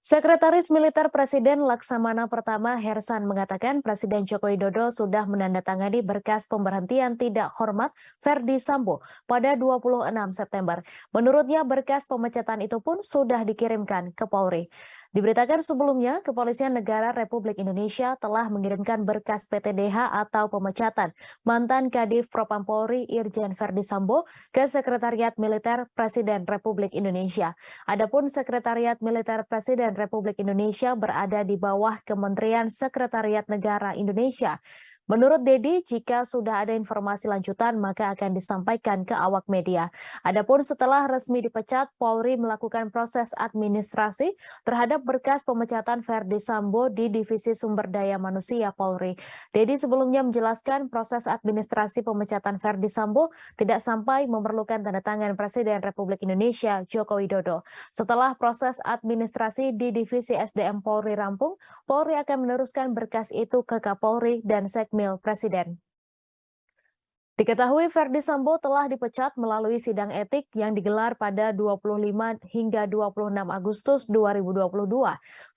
Sekretaris Militer Presiden Laksamana Pertama Hersan mengatakan Presiden Joko Widodo sudah menandatangani berkas pemberhentian tidak hormat Verdi Sambo pada 26 September. Menurutnya berkas pemecatan itu pun sudah dikirimkan ke Polri. Diberitakan sebelumnya, Kepolisian Negara Republik Indonesia telah mengirimkan berkas PTDH atau pemecatan mantan Kadif Propam Polri Irjen Verdi Sambo ke Sekretariat Militer Presiden Republik Indonesia. Adapun Sekretariat Militer Presiden Republik Indonesia berada di bawah Kementerian Sekretariat Negara Indonesia. Menurut Dedi, jika sudah ada informasi lanjutan maka akan disampaikan ke awak media. Adapun setelah resmi dipecat, Polri melakukan proses administrasi terhadap berkas pemecatan Verdi Sambo di Divisi Sumber Daya Manusia Polri. Dedi sebelumnya menjelaskan proses administrasi pemecatan Verdi Sambo tidak sampai memerlukan tanda tangan Presiden Republik Indonesia Joko Widodo. Setelah proses administrasi di Divisi SDM Polri rampung, Polri akan meneruskan berkas itu ke Kapolri dan Sekmil Presiden. Diketahui Verdi Sambo telah dipecat melalui sidang etik yang digelar pada 25 hingga 26 Agustus 2022.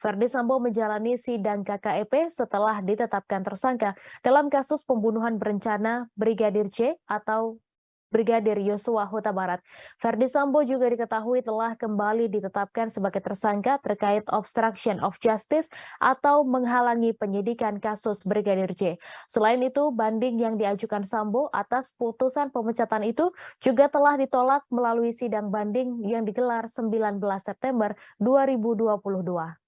Verdi Sambo menjalani sidang KKEP setelah ditetapkan tersangka dalam kasus pembunuhan berencana Brigadir J atau Brigadir Yosua Huta Barat. Verdi Sambo juga diketahui telah kembali ditetapkan sebagai tersangka terkait obstruction of justice atau menghalangi penyidikan kasus Brigadir J. Selain itu, banding yang diajukan Sambo atas putusan pemecatan itu juga telah ditolak melalui sidang banding yang digelar 19 September 2022.